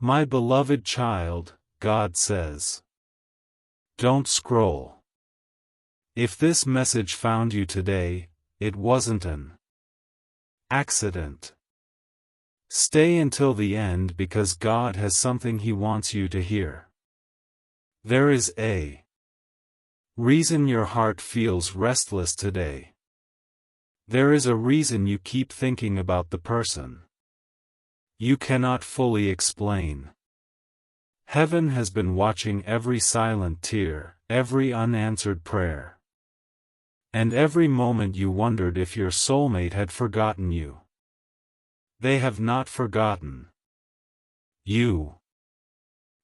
My beloved child, God says. Don't scroll. If this message found you today, it wasn't an accident. Stay until the end because God has something He wants you to hear. There is a reason your heart feels restless today. There is a reason you keep thinking about the person you cannot fully explain. Heaven has been watching every silent tear, every unanswered prayer, and every moment you wondered if your soulmate had forgotten you. They have not forgotten you.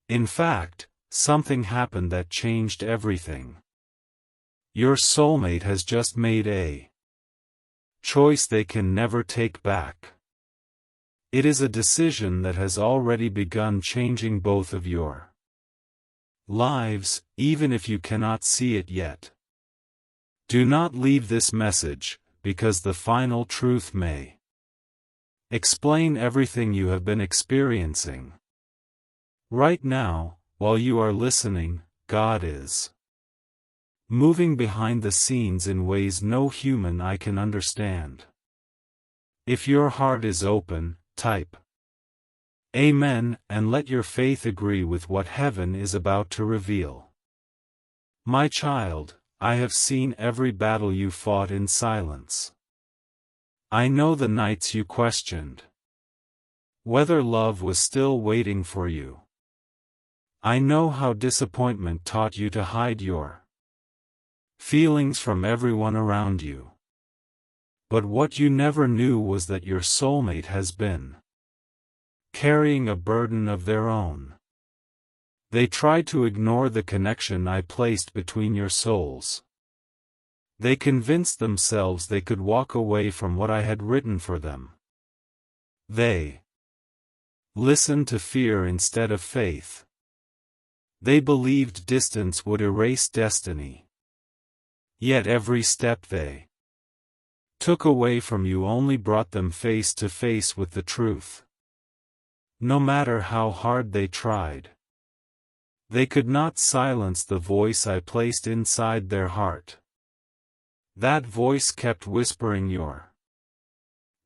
In fact, something happened that changed everything. Your soulmate has just made a choice they can never take back. It is a decision that has already begun changing both of your lives, even if you cannot see it yet. Do not leave this message, because the final truth may explain everything you have been experiencing. Right now, while you are listening, God is moving behind the scenes in ways no human eye can understand. If your heart is open, type Amen and let your faith agree with what heaven is about to reveal. My child, I have seen every battle you fought in silence. I know the nights you questioned whether love was still waiting for you. I know how disappointment taught you to hide your feelings from everyone around you. But what you never knew was that your soulmate has been carrying a burden of their own. They tried to ignore the connection I placed between your souls. They convinced themselves they could walk away from what I had written for them. They listened to fear instead of faith. They believed distance would erase destiny. Yet every step they took away from you only brought them face to face with the truth. No matter how hard they tried, they could not silence the voice I placed inside their heart. That voice kept whispering your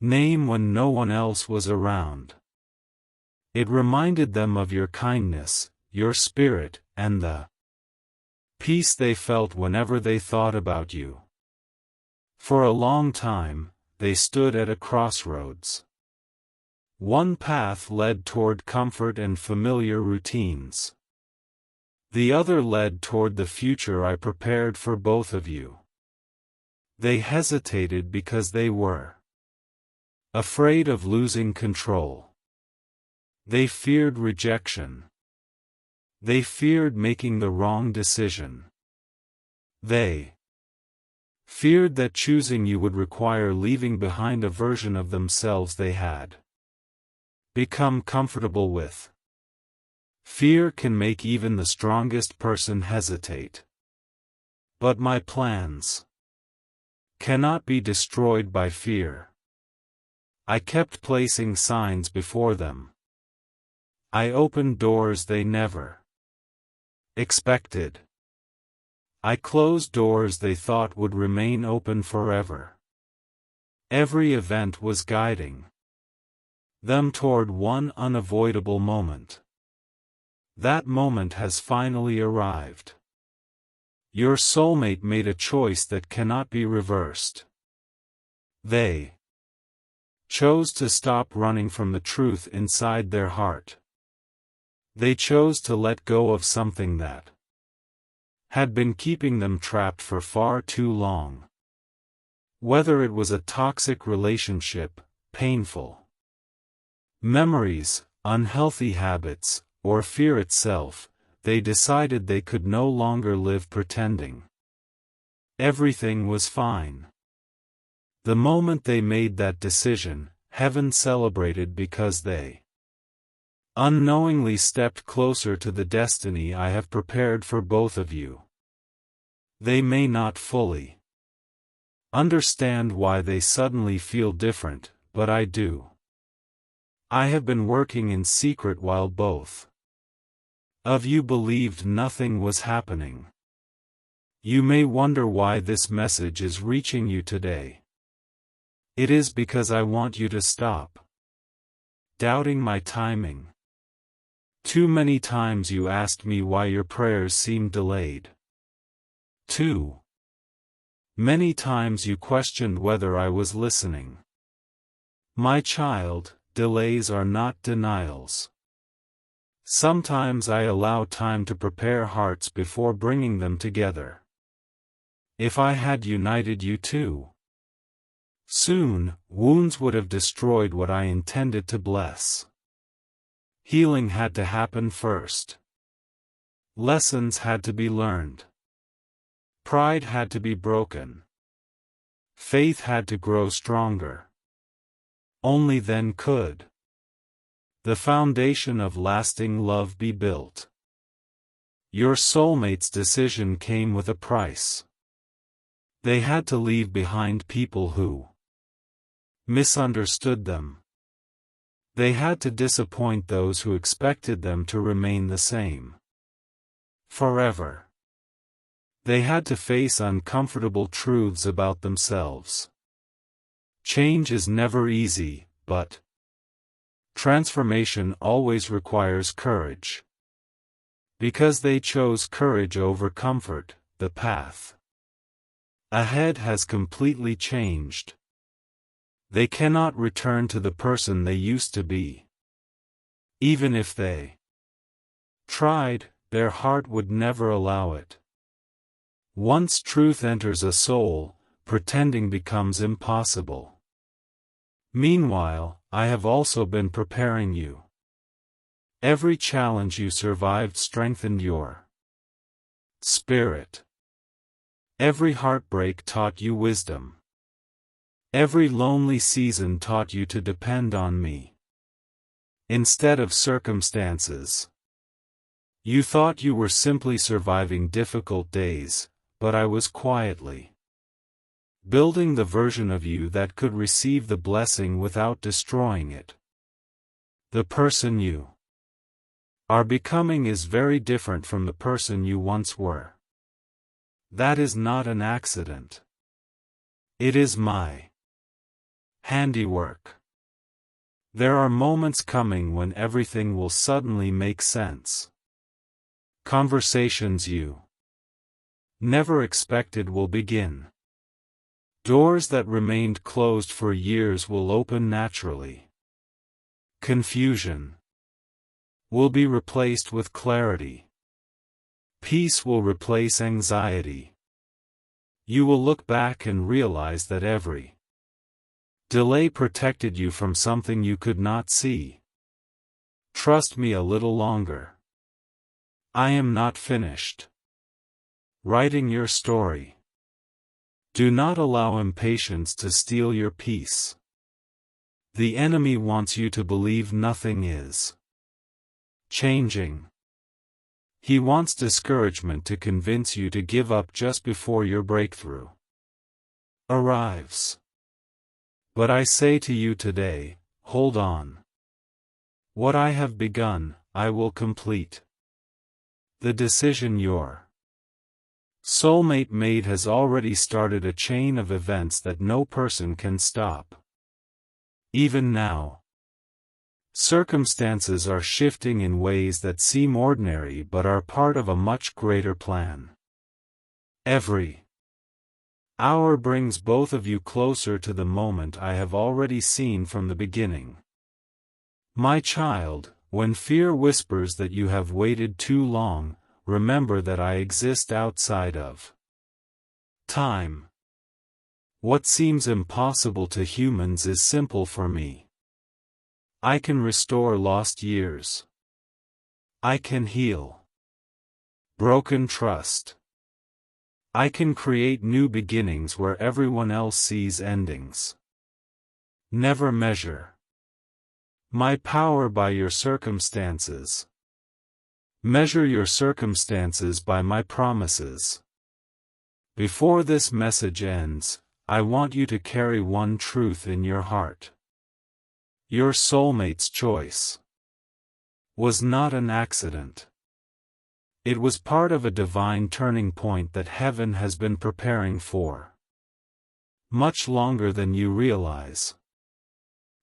name when no one else was around. It reminded them of your kindness, your spirit, and the peace they felt whenever they thought about you. For a long time, they stood at a crossroads. One path led toward comfort and familiar routines. The other led toward the future I prepared for both of you. They hesitated because they were afraid of losing control. They feared rejection. They feared making the wrong decision. They feared that choosing you would require leaving behind a version of themselves they had become comfortable with. Fear can make even the strongest person hesitate. But my plans cannot be destroyed by fear. I kept placing signs before them. I opened doors they never expected. I closed doors they thought would remain open forever. Every event was guiding them toward one unavoidable moment. That moment has finally arrived. Your soulmate made a choice that cannot be reversed. They chose to stop running from the truth inside their heart. They chose to let go of something that had been keeping them trapped for far too long. Whether it was a toxic relationship, painful memories, unhealthy habits, or fear itself, they decided they could no longer live pretending everything was fine. The moment they made that decision, heaven celebrated because they unknowingly stepped closer to the destiny I have prepared for both of you. They may not fully understand why they suddenly feel different, but I do. I have been working in secret while both of you believed nothing was happening. You may wonder why this message is reaching you today. It is because I want you to stop doubting my timing. Too many times you asked me why your prayers seemed delayed. Too many times you questioned whether I was listening. My child, delays are not denials. Sometimes I allow time to prepare hearts before bringing them together. If I had united you too soon, wounds would have destroyed what I intended to bless. Healing had to happen first. Lessons had to be learned. Pride had to be broken. Faith had to grow stronger. Only then could the foundation of lasting love be built. Your soulmate's decision came with a price. They had to leave behind people who misunderstood them. They had to disappoint those who expected them to remain the same forever. They had to face uncomfortable truths about themselves. Change is never easy, but transformation always requires courage. Because they chose courage over comfort, the path ahead has completely changed. They cannot return to the person they used to be. Even if they tried, their heart would never allow it. Once truth enters a soul, pretending becomes impossible. Meanwhile, I have also been preparing you. Every challenge you survived strengthened your spirit. Every heartbreak taught you wisdom. Every lonely season taught you to depend on me instead of circumstances. You thought you were simply surviving difficult days, but I was quietly building the version of you that could receive the blessing without destroying it. The person you are becoming is very different from the person you once were. That is not an accident. It is my handiwork. There are moments coming when everything will suddenly make sense. Conversations you never expected will begin. Doors that remained closed for years will open naturally. Confusion will be replaced with clarity. Peace will replace anxiety. You will look back and realize that every delay protected you from something you could not see. Trust me a little longer. I am not finished writing your story. Do not allow impatience to steal your peace. The enemy wants you to believe nothing is changing. He wants discouragement to convince you to give up just before your breakthrough arrives. But I say to you today, hold on. What I have begun, I will complete. The decision your soulmate made has already started a chain of events that no person can stop. Even now, circumstances are shifting in ways that seem ordinary but are part of a much greater plan. Every hour brings both of you closer to the moment I have already seen from the beginning. My child, when fear whispers that you have waited too long, remember that I exist outside of time. What seems impossible to humans is simple for me. I can restore lost years. I can heal broken trust. I can create new beginnings where everyone else sees endings. Never measure my power by your circumstances. Measure your circumstances by my promises. Before this message ends, I want you to carry one truth in your heart. Your soulmate's choice was not an accident. It was part of a divine turning point that heaven has been preparing for much longer than you realize.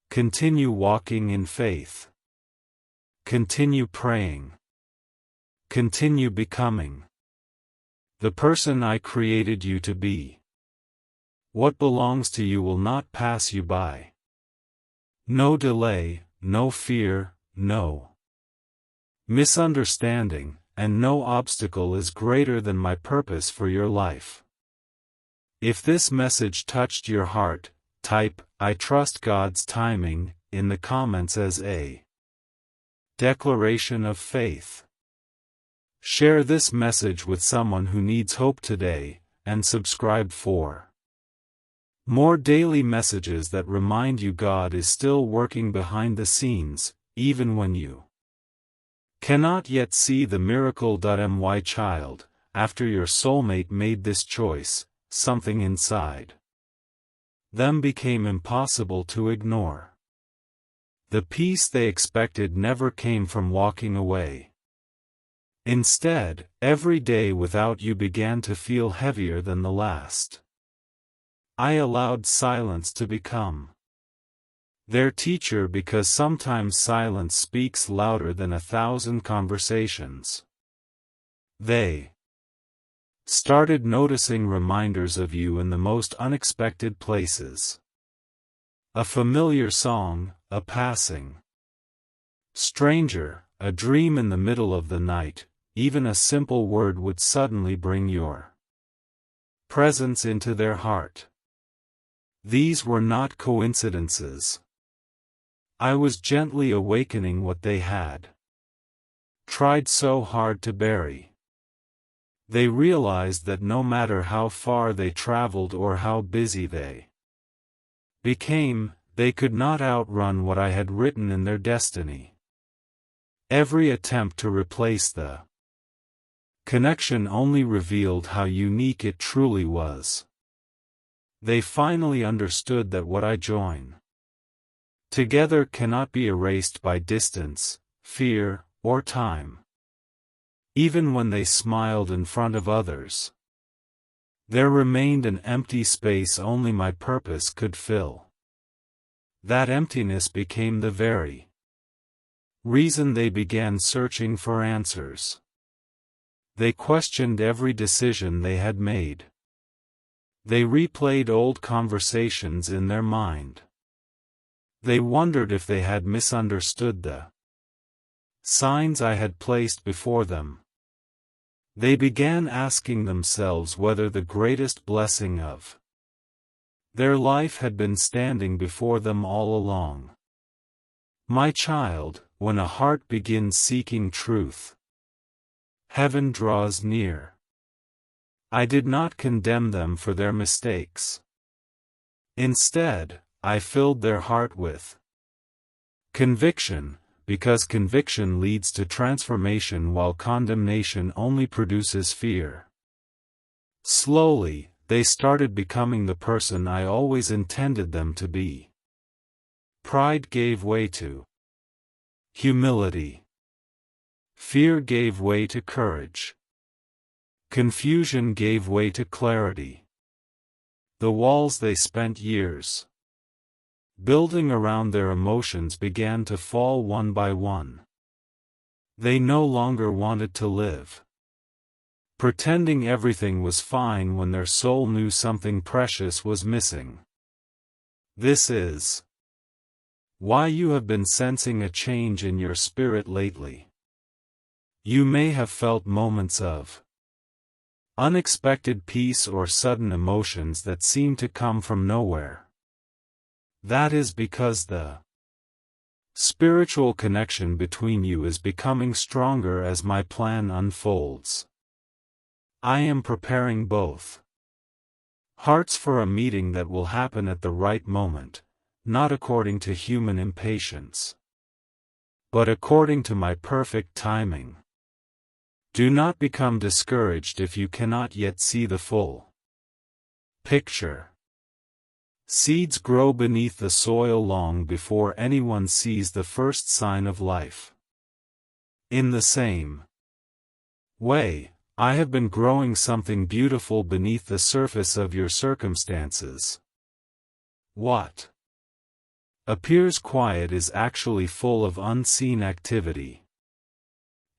Continue walking in faith. Continue praying. Continue becoming the person I created you to be. What belongs to you will not pass you by. No delay, no fear, no misunderstanding, and no obstacle is greater than my purpose for your life. If this message touched your heart, type, "I trust God's timing," in the comments as a declaration of faith. Share this message with someone who needs hope today, and subscribe for more daily messages that remind you God is still working behind the scenes, even when you cannot yet see the miracle. My child, after your soulmate made this choice, something inside them became impossible to ignore. The peace they expected never came from walking away. Instead, every day without you began to feel heavier than the last. I allowed silence to become their teacher because sometimes silence speaks louder than 1,000 conversations. They started noticing reminders of you in the most unexpected places. A familiar song, a passing stranger, a dream in the middle of the night, even a simple word would suddenly bring your presence into their heart. These were not coincidences. I was gently awakening what they had tried so hard to bury. They realized that no matter how far they traveled or how busy they became, they could not outrun what I had written in their destiny. Every attempt to replace the connection only revealed how unique it truly was. They finally understood that what I join together cannot be erased by distance, fear, or time. Even when they smiled in front of others, there remained an empty space only my purpose could fill. That emptiness became the very reason they began searching for answers. They questioned every decision they had made. They replayed old conversations in their mind. They wondered if they had misunderstood the signs I had placed before them. They began asking themselves whether the greatest blessing of their life had been standing before them all along. My child, when a heart begins seeking truth, heaven draws near. I did not condemn them for their mistakes. Instead, I filled their heart with conviction, because conviction leads to transformation while condemnation only produces fear. Slowly, they started becoming the person I always intended them to be. Pride gave way to humility. Fear gave way to courage. Confusion gave way to clarity. The walls they spent years building around their emotions began to fall one by one. They no longer wanted to live pretending everything was fine when their soul knew something precious was missing. This is why you have been sensing a change in your spirit lately. You may have felt moments of unexpected peace or sudden emotions that seem to come from nowhere. That is because the spiritual connection between you is becoming stronger as my plan unfolds. I am preparing both hearts for a meeting that will happen at the right moment, not according to human impatience, but according to my perfect timing. Do not become discouraged if you cannot yet see the full picture. Seeds grow beneath the soil long before anyone sees the first sign of life. In the same way, I have been growing something beautiful beneath the surface of your circumstances. What appears quiet is actually full of unseen activity.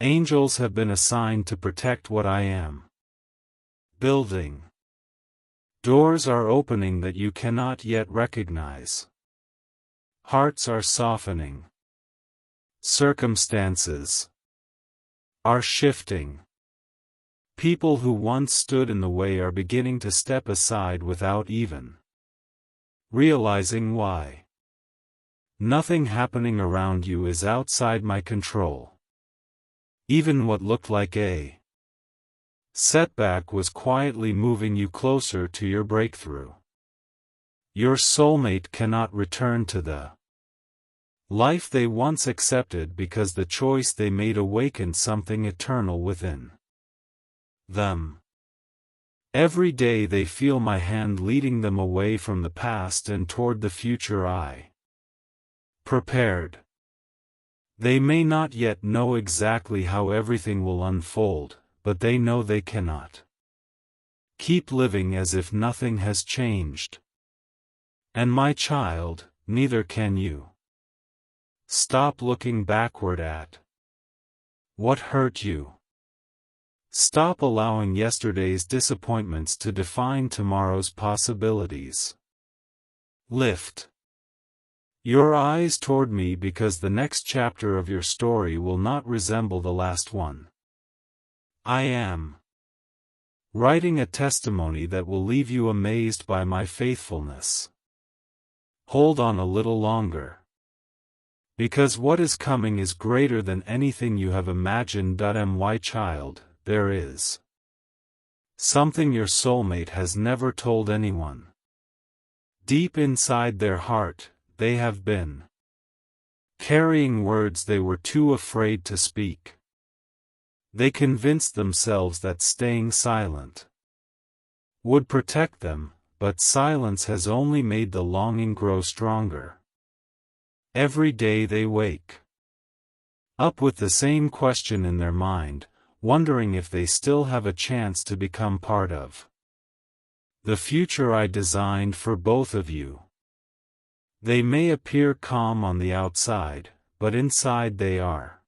Angels have been assigned to protect what I am building. Doors are opening that you cannot yet recognize. Hearts are softening. Circumstances are shifting. People who once stood in the way are beginning to step aside without even realizing why. Nothing happening around you is outside my control. Even what looked like a setback was quietly moving you closer to your breakthrough. Your soulmate cannot return to the life they once accepted because the choice they made awakened something eternal within them. Every day they feel my hand leading them away from the past and toward the future I prepared. They may not yet know exactly how everything will unfold, but they know they cannot keep living as if nothing has changed. And my child, neither can you. Stop looking backward at what hurt you. Stop allowing yesterday's disappointments to define tomorrow's possibilities. Lift your eyes toward me because the next chapter of your story will not resemble the last one. I am writing a testimony that will leave you amazed by my faithfulness. Hold on a little longer. Because what is coming is greater than anything you have imagined. My child, there is something your soulmate has never told anyone. Deep inside their heart, they have been carrying words they were too afraid to speak. They convinced themselves that staying silent would protect them, but silence has only made the longing grow stronger. Every day they wake up with the same question in their mind, wondering if they still have a chance to become part of the future I designed for both of you. They may appear calm on the outside, but inside they are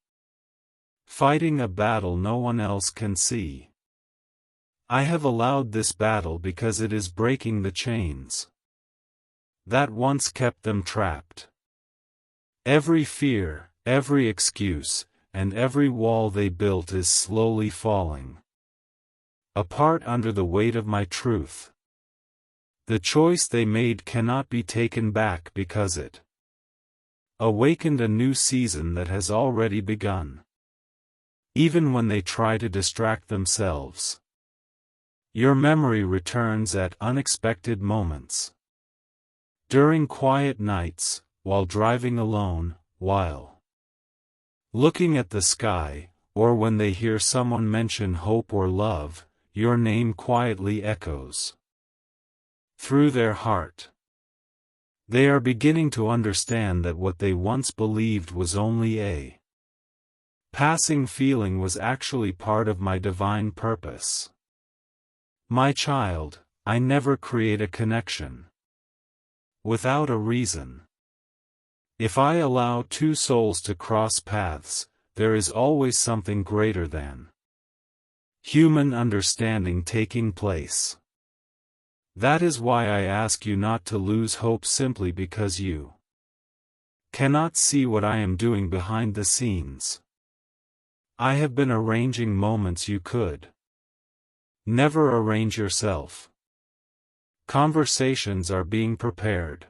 fighting a battle no one else can see. I have allowed this battle because it is breaking the chains that once kept them trapped. Every fear, every excuse, and every wall they built is slowly falling apart under the weight of my truth. The choice they made cannot be taken back because it awakened a new season that has already begun. Even when they try to distract themselves, your memory returns at unexpected moments. During quiet nights, while driving alone, while looking at the sky, or when they hear someone mention hope or love, your name quietly echoes through their heart. They are beginning to understand that what they once believed was only a passing feeling was actually part of my divine purpose. My child, I never create a connection without a reason. If I allow two souls to cross paths, there is always something greater than human understanding taking place. That is why I ask you not to lose hope simply because you cannot see what I am doing behind the scenes. I have been arranging moments you could never arrange yourself. Conversations are being prepared.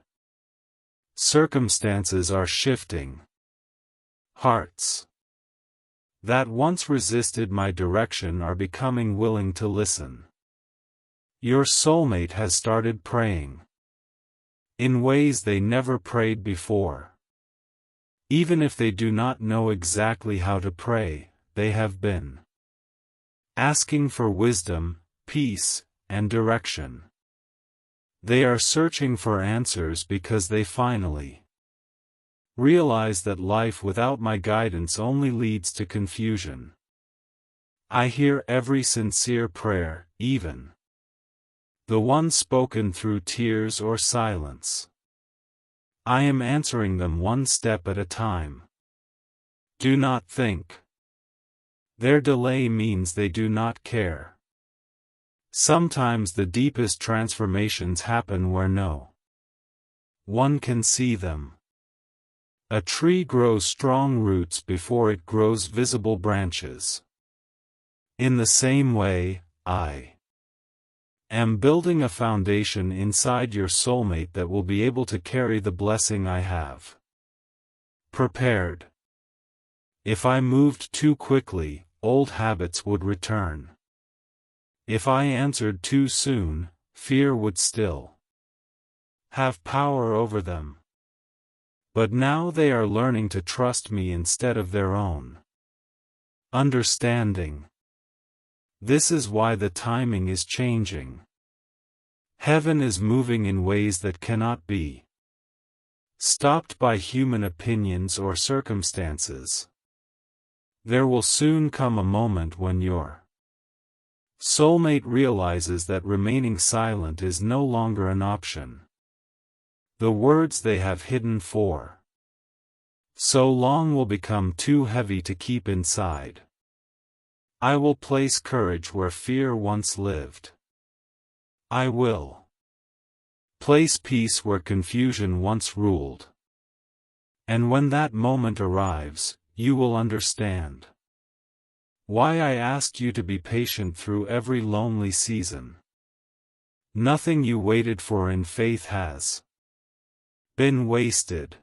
Circumstances are shifting. Hearts that once resisted my direction are becoming willing to listen. Your soulmate has started praying in ways they never prayed before. Even if they do not know exactly how to pray, they have been asking for wisdom, peace, and direction. They are searching for answers because they finally realize that life without my guidance only leads to confusion. I hear every sincere prayer, even the one spoken through tears or silence. I am answering them one step at a time. Do not think their delay means they do not care. Sometimes the deepest transformations happen where no one can see them. A tree grows strong roots before it grows visible branches. In the same way, I am building a foundation inside your soulmate that will be able to carry the blessing I have prepared. If I moved too quickly, old habits would return. If I answered too soon, fear would still have power over them. But now they are learning to trust me instead of their own understanding. This is why the timing is changing. Heaven is moving in ways that cannot be stopped by human opinions or circumstances. There will soon come a moment when your soulmate realizes that remaining silent is no longer an option. The words they have hidden for so long will become too heavy to keep inside. I will place courage where fear once lived. I will place peace where confusion once ruled. And when that moment arrives, you will understand why I asked you to be patient through every lonely season. Nothing you waited for in faith has been wasted.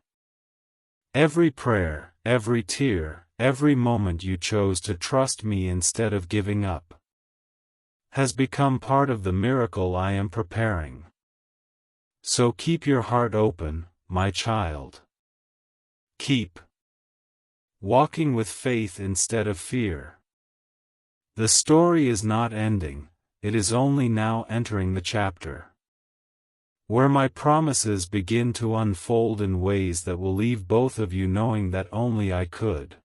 Every prayer, every tear, every moment you chose to trust me instead of giving up has become part of the miracle I am preparing. So keep your heart open, my child. Keep walking with faith instead of fear. The story is not ending, it is only now entering the chapter where my promises begin to unfold in ways that will leave both of you knowing that only I could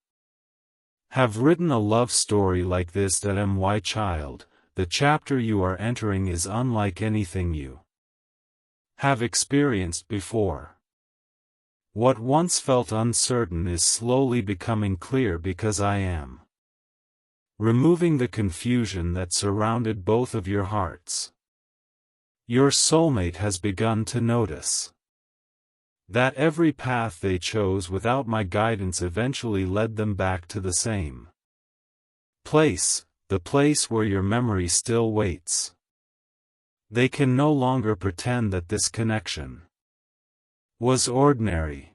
have written a love story like this. My child, the chapter you are entering is unlike anything you have experienced before. What once felt uncertain is slowly becoming clear because I am removing the confusion that surrounded both of your hearts. Your soulmate has begun to notice that every path they chose without my guidance eventually led them back to the same place, the place where your memory still waits. They can no longer pretend that this connection was ordinary.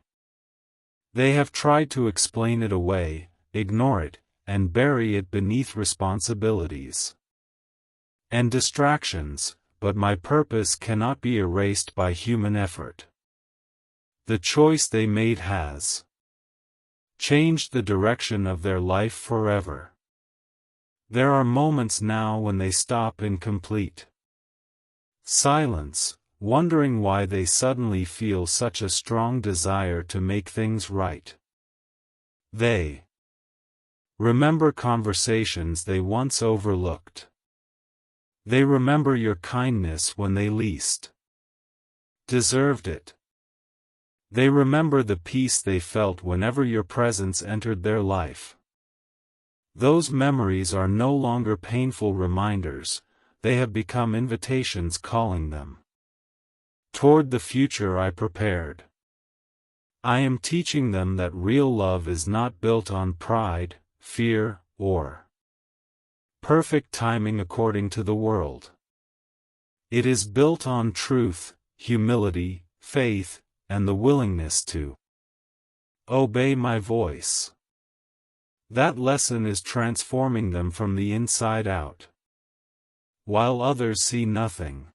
They have tried to explain it away, ignore it, and bury it beneath responsibilities and distractions, but my purpose cannot be erased by human effort. The choice they made has changed the direction of their life forever. There are moments now when they stop in complete silence, wondering why they suddenly feel such a strong desire to make things right. They remember conversations they once overlooked. They remember your kindness when they least deserved it. They remember the peace they felt whenever your presence entered their life. Those memories are no longer painful reminders, they have become invitations calling them toward the future I prepared. I am teaching them that real love is not built on pride, fear, or perfect timing according to the world. It is built on truth, humility, faith, and the willingness to obey my voice. That lesson is transforming them from the inside out. While others see nothing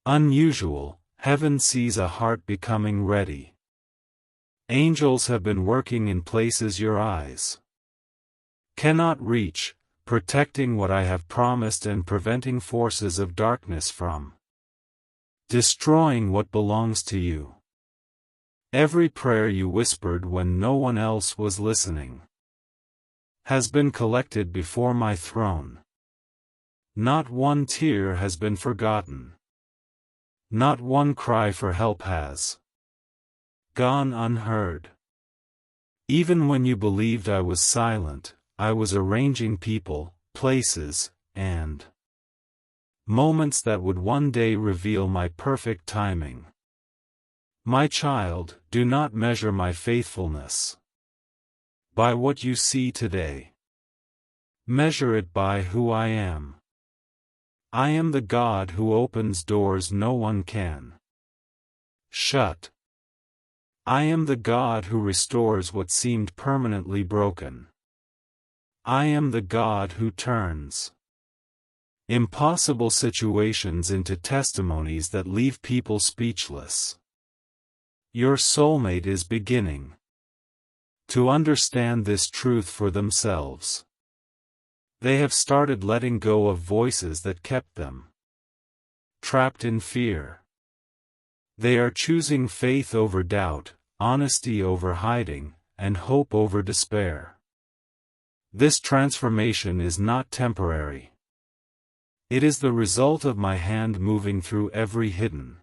unusual, heaven sees a heart becoming ready. Angels have been working in places your eyes cannot reach, protecting what I have promised and preventing forces of darkness from destroying what belongs to you. Every prayer you whispered when no one else was listening has been collected before my throne. Not one tear has been forgotten. Not one cry for help has gone unheard. Even when you believed I was silent, I was arranging people, places, and moments that would one day reveal my perfect timing. My child, do not measure my faithfulness by what you see today. Measure it by who I am. I am the God who opens doors no one can shut. I am the God who restores what seemed permanently broken. I am the God who turns impossible situations into testimonies that leave people speechless. Your soulmate is beginning to understand this truth for themselves. They have started letting go of voices that kept them trapped in fear. They are choosing faith over doubt, honesty over hiding, and hope over despair. This transformation is not temporary. It is the result of my hand moving through every hidden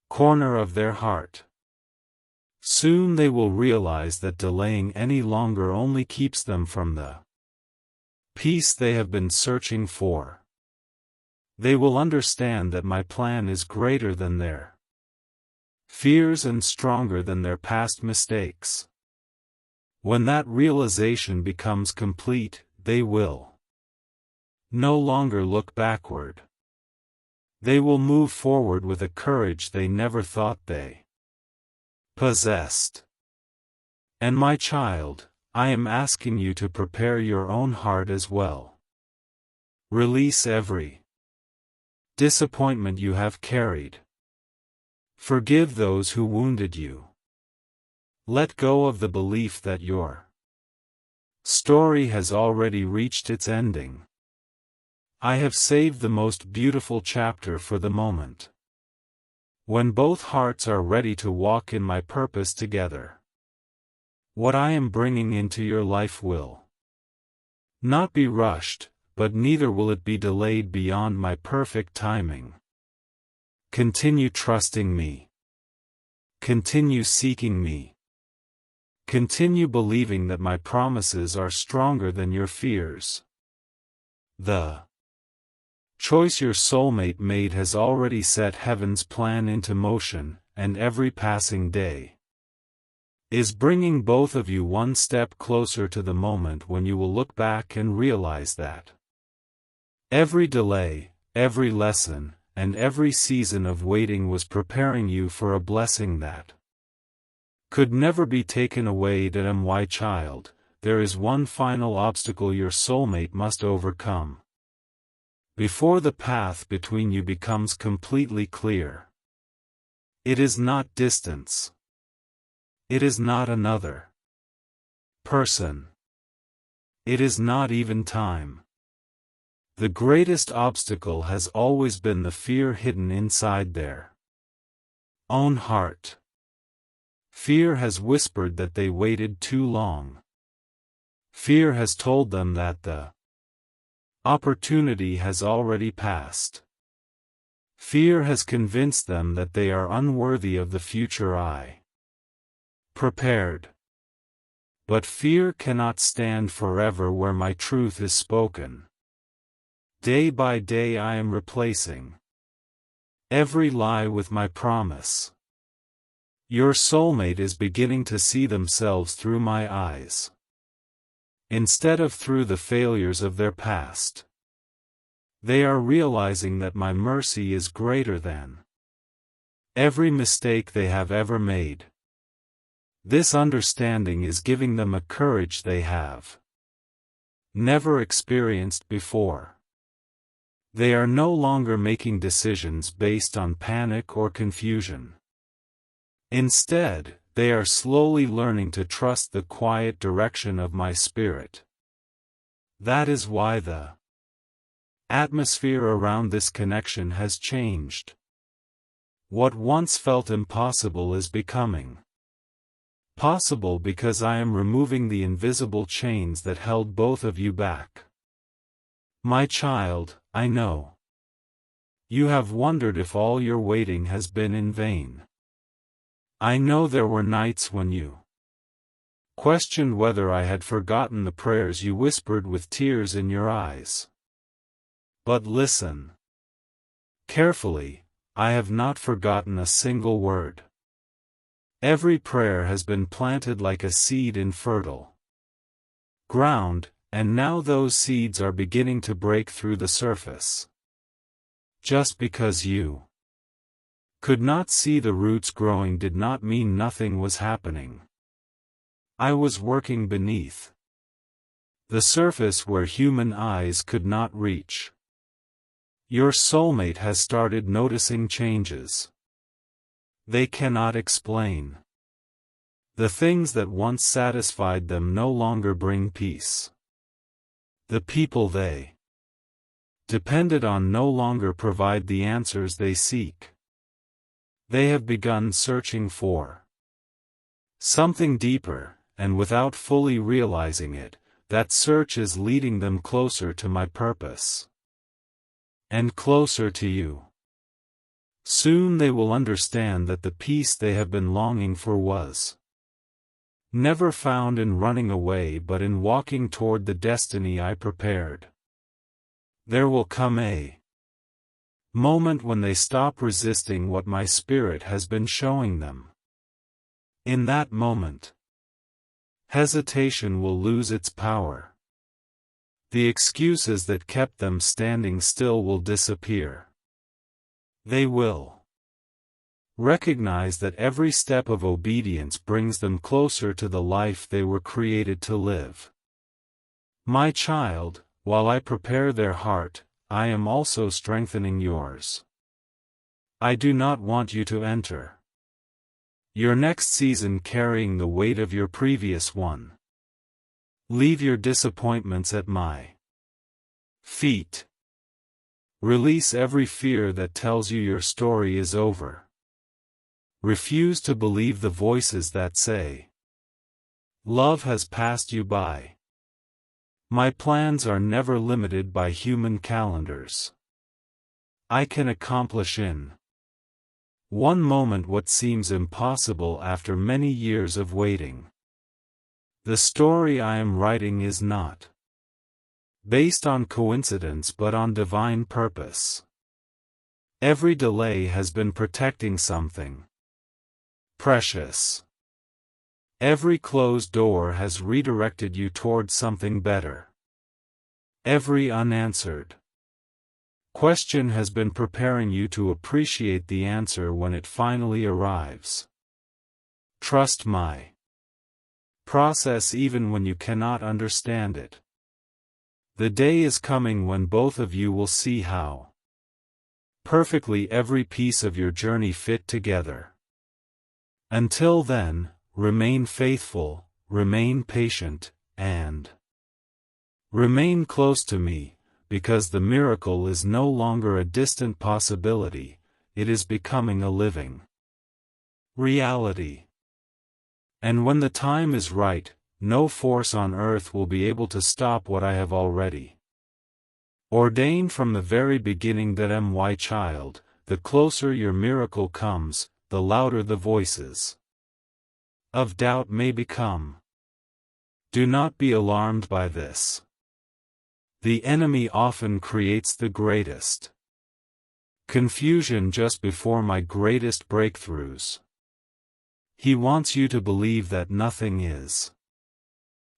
corner of their heart. Soon they will realize that delaying any longer only keeps them from the peace they have been searching for. They will understand that my plan is greater than their fears and stronger than their past mistakes. When that realization becomes complete, they will no longer look backward. They will move forward with a courage they never thought they possessed. And my child, I am asking you to prepare your own heart as well. Release every disappointment you have carried. Forgive those who wounded you. Let go of the belief that your story has already reached its ending. I have saved the most beautiful chapter for the moment, when both hearts are ready to walk in my purpose together. What I am bringing into your life will not be rushed, but neither will it be delayed beyond my perfect timing. Continue trusting me. Continue seeking me. Continue believing that my promises are stronger than your fears. The choice your soulmate made has already set heaven's plan into motion, and every passing day is bringing both of you one step closer to the moment when you will look back and realize that every delay, every lesson, and every season of waiting was preparing you for a blessing that could never be taken away. My child, there is one final obstacle your soulmate must overcome before the path between you becomes completely clear. It is not distance. It is not another person. It is not even time. The greatest obstacle has always been the fear hidden inside their own heart. Fear has whispered that they waited too long. Fear has told them that the opportunity has already passed. Fear has convinced them that they are unworthy of the future I prepared. But fear cannot stand forever where my truth is spoken. Day by day I am replacing every lie with my promise. Your soulmate is beginning to see themselves through my eyes, instead of through the failures of their past. They are realizing that my mercy is greater than every mistake they have ever made. This understanding is giving them a courage they have never experienced before. They are no longer making decisions based on panic or confusion. Instead, they are slowly learning to trust the quiet direction of my spirit. That is why the atmosphere around this connection has changed. What once felt impossible is becoming possible because I am removing the invisible chains that held both of you back. My child, I know. You have wondered if all your waiting has been in vain. I know there were nights when you questioned whether I had forgotten the prayers you whispered with tears in your eyes. But listen carefully, I have not forgotten a single word. Every prayer has been planted like a seed in fertile ground, and now those seeds are beginning to break through the surface. Just because you could not see the roots growing did not mean nothing was happening. I was working beneath the surface where human eyes could not reach. Your soulmate has started noticing changes they cannot explain. The things that once satisfied them no longer bring peace. The people they depended on no longer provide the answers they seek. They have begun searching for something deeper, and without fully realizing it, that search is leading them closer to my purpose. And closer to you. Soon they will understand that the peace they have been longing for was never found in running away but in walking toward the destiny I prepared. There will come a moment when they stop resisting what my spirit has been showing them. In that moment, hesitation will lose its power. The excuses that kept them standing still will disappear. They will recognize that every step of obedience brings them closer to the life they were created to live. My child, while I prepare their heart, I am also strengthening yours. I do not want you to enter your next season carrying the weight of your previous one. Leave your disappointments at my feet. Release every fear that tells you your story is over. Refuse to believe the voices that say love has passed you by. My plans are never limited by human calendars. I can accomplish in one moment what seems impossible after many years of waiting. The story I am writing is not based on coincidence but on divine purpose. Every delay has been protecting something precious. Every closed door has redirected you toward something better. Every unanswered question has been preparing you to appreciate the answer when it finally arrives. Trust my process even when you cannot understand it. The day is coming when both of you will see how perfectly every piece of your journey fit together. Until then, remain faithful, remain patient, and remain close to me, because the miracle is no longer a distant possibility, it is becoming a living reality. And when the time is right, no force on earth will be able to stop what I have already ordained from the very beginning. That my child, the closer your miracle comes, the louder the voices of doubt may become. Do not be alarmed by this. The enemy often creates the greatest confusion just before my greatest breakthroughs. He wants you to believe that nothing is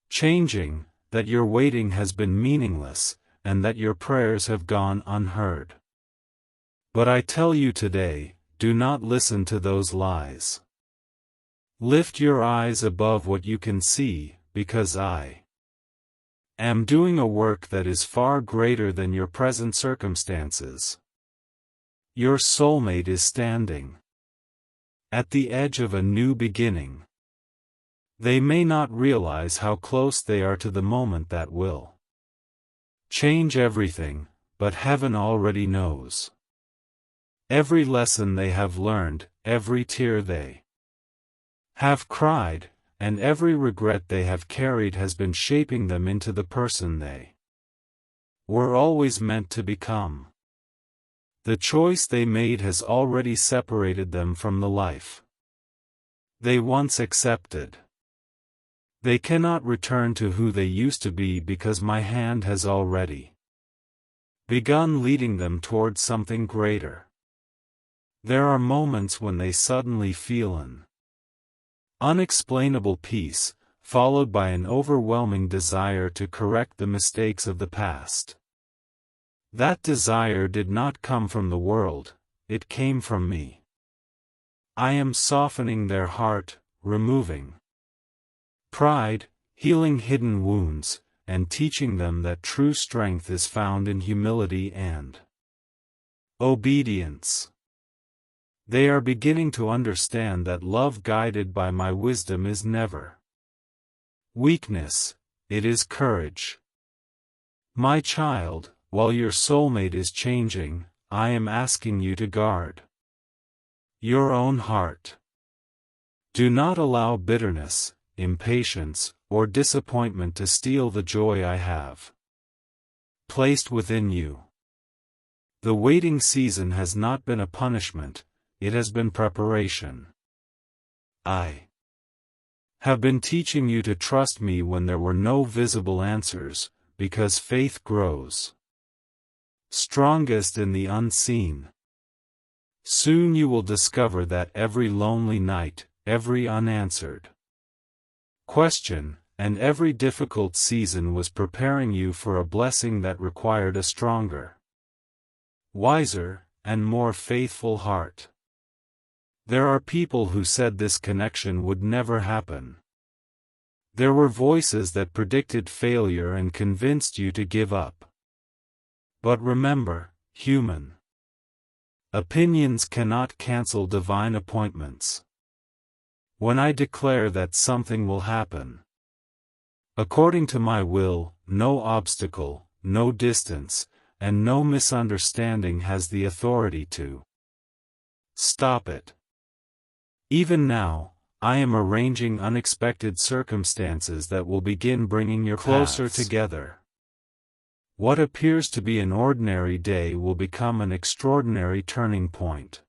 changing, that your waiting has been meaningless, and that your prayers have gone unheard. But I tell you today, do not listen to those lies. Lift your eyes above what you can see, because I am doing a work that is far greater than your present circumstances. Your soulmate is standing at the edge of a new beginning. They may not realize how close they are to the moment that will change everything, but heaven already knows. Every lesson they have learned, every tear they have cried, and every regret they have carried has been shaping them into the person they were always meant to become. The choice they made has already separated them from the life they once accepted. They cannot return to who they used to be because my hand has already begun leading them towards something greater. There are moments when they suddenly feel an unexplainable peace, followed by an overwhelming desire to correct the mistakes of the past. That desire did not come from the world, it came from me. I am softening their heart, removing pride, healing hidden wounds, and teaching them that true strength is found in humility and obedience. They are beginning to understand that love guided by my wisdom is never weakness, it is courage. My child, while your soulmate is changing, I am asking you to guard your own heart. Do not allow bitterness, impatience, or disappointment to steal the joy I have placed within you. The waiting season has not been a punishment, it has been preparation. I have been teaching you to trust me when there were no visible answers, because faith grows strongest in the unseen. Soon you will discover that every lonely night, every unanswered question, and every difficult season was preparing you for a blessing that required a stronger, wiser, and more faithful heart. There are people who said this connection would never happen. There were voices that predicted failure and convinced you to give up. But remember, human opinions cannot cancel divine appointments. When I declare that something will happen according to my will, no obstacle, no distance, and no misunderstanding has the authority to stop it. Even now, I am arranging unexpected circumstances that will begin bringing you closer together. What appears to be an ordinary day will become an extraordinary turning point.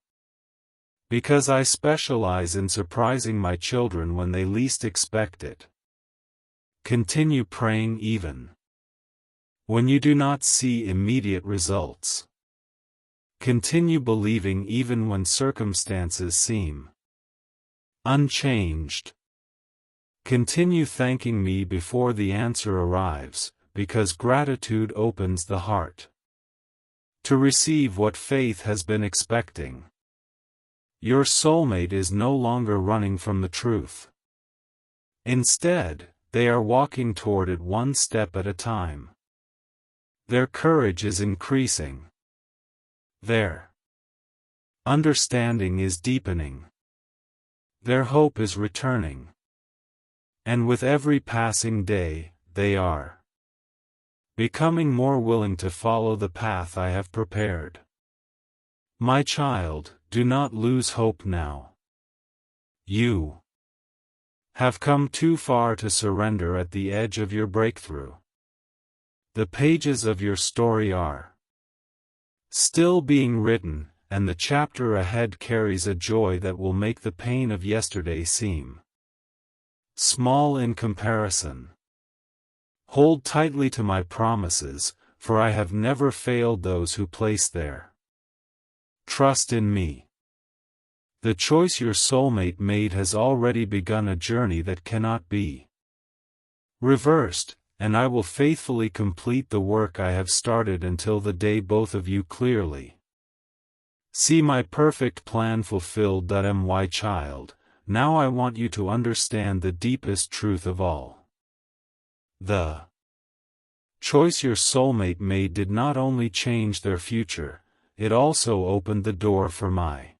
Because I specialize in surprising my children when they least expect it. Continue praying even when you do not see immediate results. Continue believing even when circumstances seem unchanged. Continue thanking me before the answer arrives, because gratitude opens the heart to receive what faith has been expecting. Your soulmate is no longer running from the truth. Instead, they are walking toward it one step at a time. Their courage is increasing. Their understanding is deepening. Their hope is returning. And with every passing day, they are becoming more willing to follow the path I have prepared. My child, do not lose hope now. You have come too far to surrender at the edge of your breakthrough. The pages of your story are still being written, and the chapter ahead carries a joy that will make the pain of yesterday seem small in comparison. Hold tightly to my promises, for I have never failed those who place their trust in me. The choice your soulmate made has already begun a journey that cannot be reversed, and I will faithfully complete the work I have started until the day both of you clearly see my perfect plan fulfilled. My child, now I want you to understand the deepest truth of all. The choice your soulmate made did not only change their future, it also opened the door for my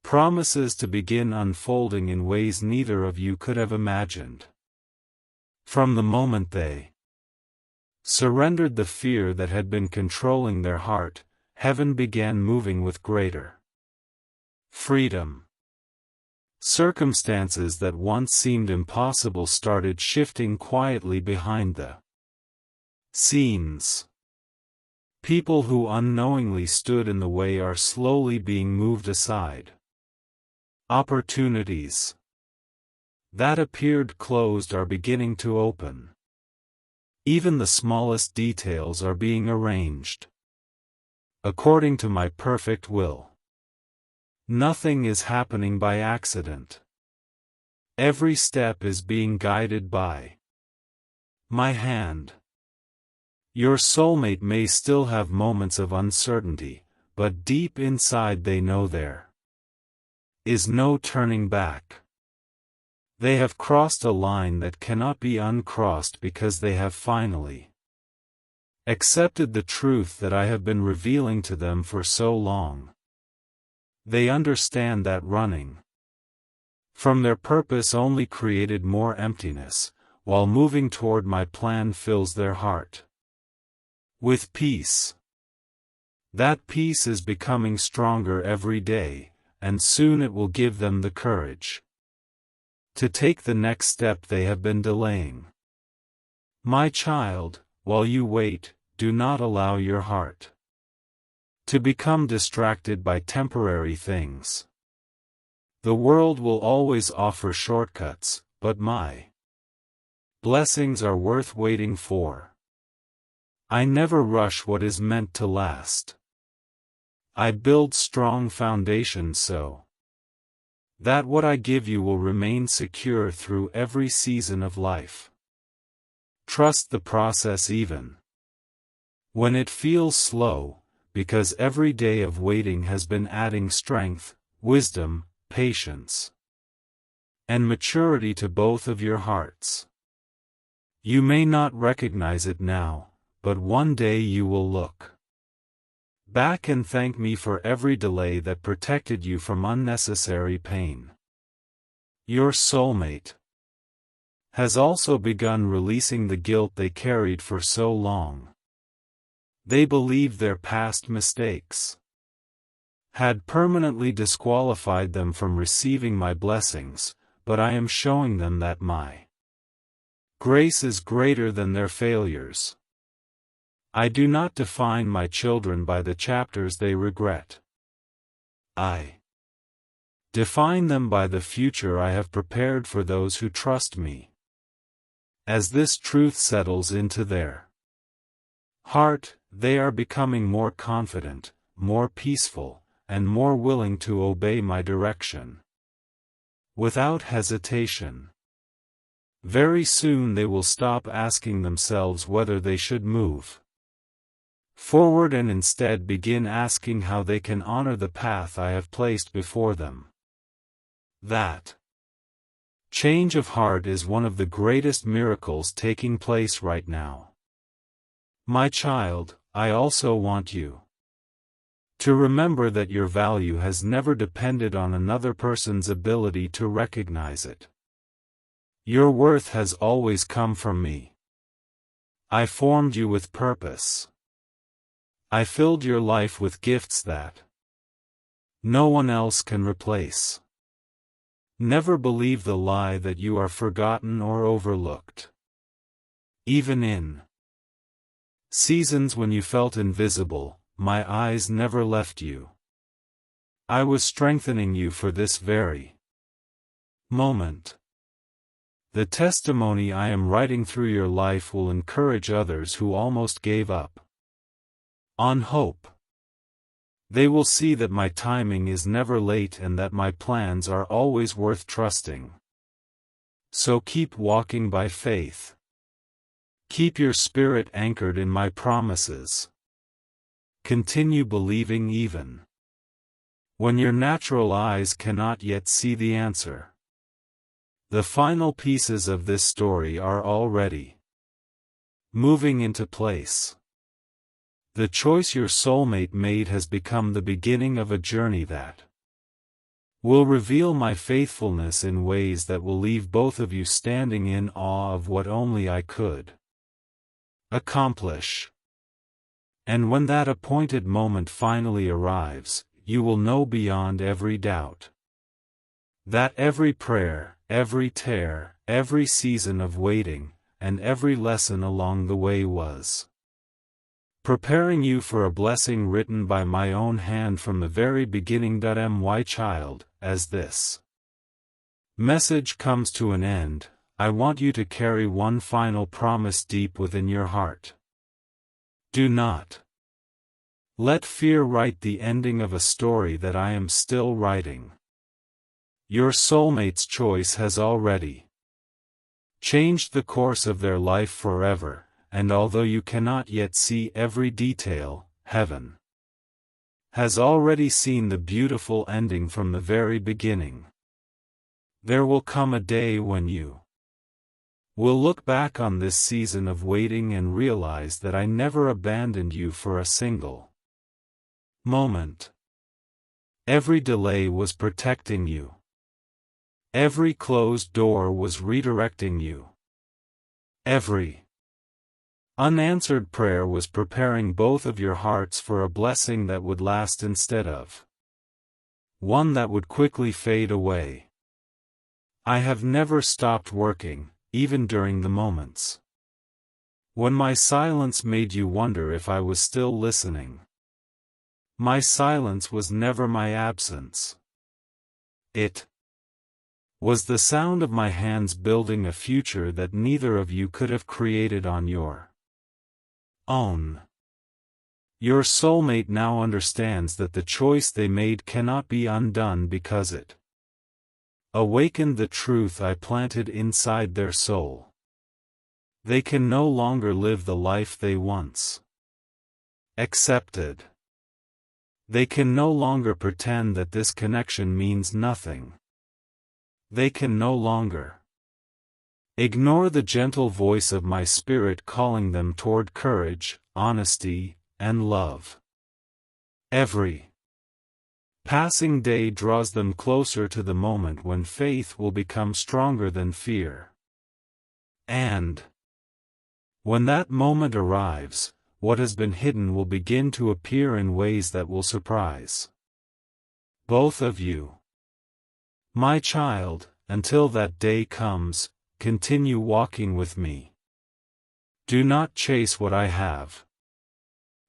promises to begin unfolding in ways neither of you could have imagined. From the moment they surrendered the fear that had been controlling their heart, heaven began moving with greater freedom. Circumstances that once seemed impossible started shifting quietly behind the scenes. People who unknowingly stood in the way are slowly being moved aside. Opportunities that appeared closed are beginning to open. Even the smallest details are being arranged according to my perfect will. Nothing is happening by accident. Every step is being guided by my hand. Your soulmate may still have moments of uncertainty, but deep inside they know there is no turning back. They have crossed a line that cannot be uncrossed because they have finally accepted the truth that I have been revealing to them for so long. They understand that running from their purpose only created more emptiness, while moving toward my plan fills their heart with peace. That peace is becoming stronger every day, and soon it will give them the courage to take the next step they have been delaying. My child, while you wait, do not allow your heart to become distracted by temporary things. The world will always offer shortcuts, but my blessings are worth waiting for. I never rush what is meant to last. I build strong foundations so that what I give you will remain secure through every season of life. Trust the process even when it feels slow, because every day of waiting has been adding strength, wisdom, patience, and maturity to both of your hearts. You may not recognize it now, but one day you will look back and thank me for every delay that protected you from unnecessary pain. Your soulmate has also begun releasing the guilt they carried for so long. They believed their past mistakes had permanently disqualified them from receiving my blessings, but I am showing them that my grace is greater than their failures. I do not define my children by the chapters they regret. I define them by the future I have prepared for those who trust me. As this truth settles into their heart, they are becoming more confident, more peaceful, and more willing to obey my direction without hesitation. Very soon they will stop asking themselves whether they should move forward and instead begin asking how they can honor the path I have placed before them. That change of heart is one of the greatest miracles taking place right now. My child, I also want you to remember that your value has never depended on another person's ability to recognize it. Your worth has always come from me. I formed you with purpose. I filled your life with gifts that no one else can replace. Never believe the lie that you are forgotten or overlooked. Even in seasons when you felt invisible, my eyes never left you. I was strengthening you for this very moment. The testimony I am writing through your life will encourage others who almost gave up on hope. They will see that my timing is never late and that my plans are always worth trusting. So keep walking by faith. Keep your spirit anchored in my promises. Continue believing even when your natural eyes cannot yet see the answer. The final pieces of this story are already moving into place. The choice your soulmate made has become the beginning of a journey that will reveal my faithfulness in ways that will leave both of you standing in awe of what only I could accomplish. And when that appointed moment finally arrives, you will know beyond every doubt that every prayer, every tear, every season of waiting, and every lesson along the way was preparing you for a blessing written by my own hand from the very beginning. My child, as this message comes to an end, I want you to carry one final promise deep within your heart. Do not let fear write the ending of a story that I am still writing. Your soulmate's choice has already changed the course of their life forever, and although you cannot yet see every detail, heaven has already seen the beautiful ending from the very beginning. There will come a day when you will look back on this season of waiting and realize that I never abandoned you for a single moment. Every delay was protecting you. Every closed door was redirecting you. Every unanswered prayer was preparing both of your hearts for a blessing that would last instead of one that would quickly fade away. I have never stopped working, even during the moments when my silence made you wonder if I was still listening. My silence was never my absence. It was the sound of my hands building a future that neither of you could have created on your own. Your soulmate now understands that the choice they made cannot be undone because it awakened the truth I planted inside their soul. They can no longer live the life they once accepted. They can no longer pretend that this connection means nothing. They can no longer ignore the gentle voice of my spirit calling them toward courage, honesty, and love. Every passing day draws them closer to the moment when faith will become stronger than fear. And when that moment arrives, what has been hidden will begin to appear in ways that will surprise both of you. My child, until that day comes, continue walking with me. Do not chase what I have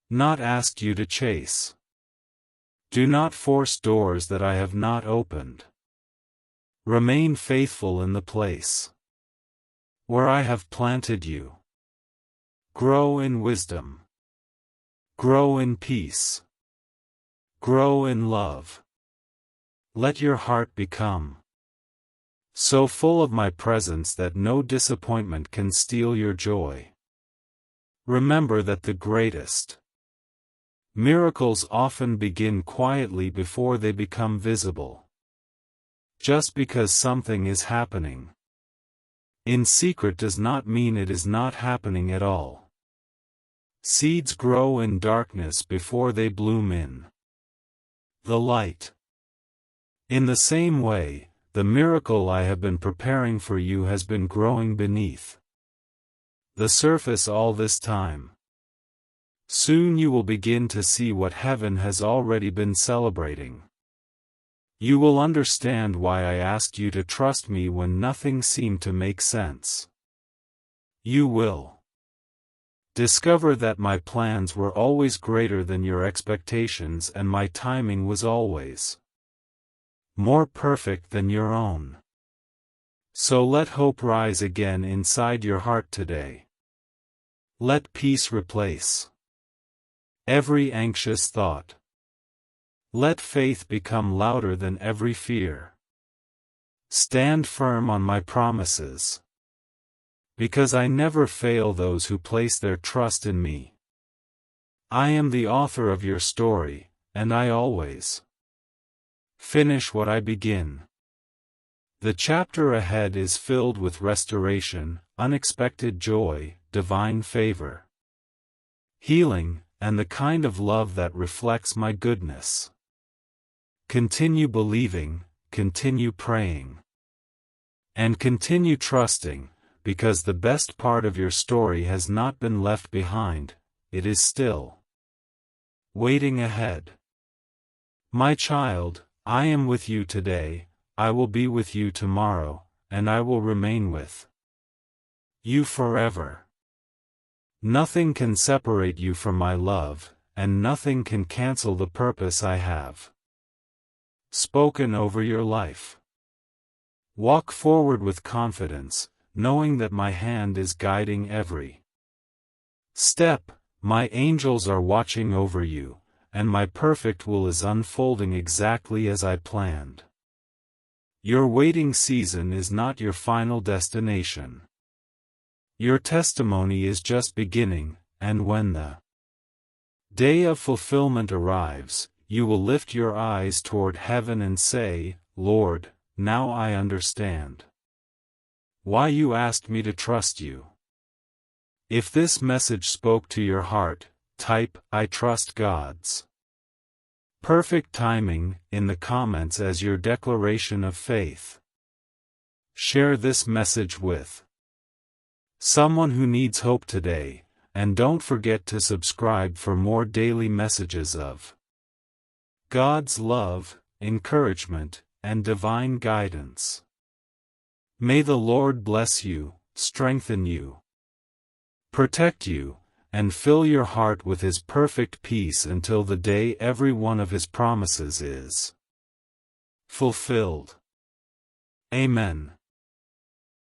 not asked you to chase. Do not force doors that I have not opened. Remain faithful in the place where I have planted you. Grow in wisdom. Grow in peace. Grow in love. Let your heart become so full of my presence that no disappointment can steal your joy. Remember that the greatest miracles often begin quietly before they become visible. Just because something is happening in secret does not mean it is not happening at all. Seeds grow in darkness before they bloom in the light. In the same way, the miracle I have been preparing for you has been growing beneath the surface all this time. Soon you will begin to see what heaven has already been celebrating. You will understand why I asked you to trust me when nothing seemed to make sense. You will discover that my plans were always greater than your expectations and my timing was always more perfect than your own. So let hope rise again inside your heart today. Let peace replace every anxious thought. Let faith become louder than every fear. Stand firm on my promises, because I never fail those who place their trust in me. I am the author of your story, and I always finish what I begin. The chapter ahead is filled with restoration, unexpected joy, divine favor, healing, and the kind of love that reflects my goodness. Continue believing, continue praying, and continue trusting, because the best part of your story has not been left behind, it is still waiting ahead. My child, I am with you today, I will be with you tomorrow, and I will remain with you forever. Nothing can separate you from my love, and nothing can cancel the purpose I have spoken over your life. Walk forward with confidence, knowing that my hand is guiding every step. My angels are watching over you, and my perfect will is unfolding exactly as I planned. Your waiting season is not your final destination. Your testimony is just beginning, and when the day of fulfillment arrives, you will lift your eyes toward heaven and say, Lord, now I understand why you asked me to trust you. If this message spoke to your heart, type, I trust God's perfect timing in the comments as your declaration of faith. Share this message with someone who needs hope today, and don't forget to subscribe for more daily messages of God's love, encouragement, and divine guidance. May the Lord bless you, strengthen you, protect you, and fill your heart with His perfect peace until the day every one of His promises is fulfilled. Amen.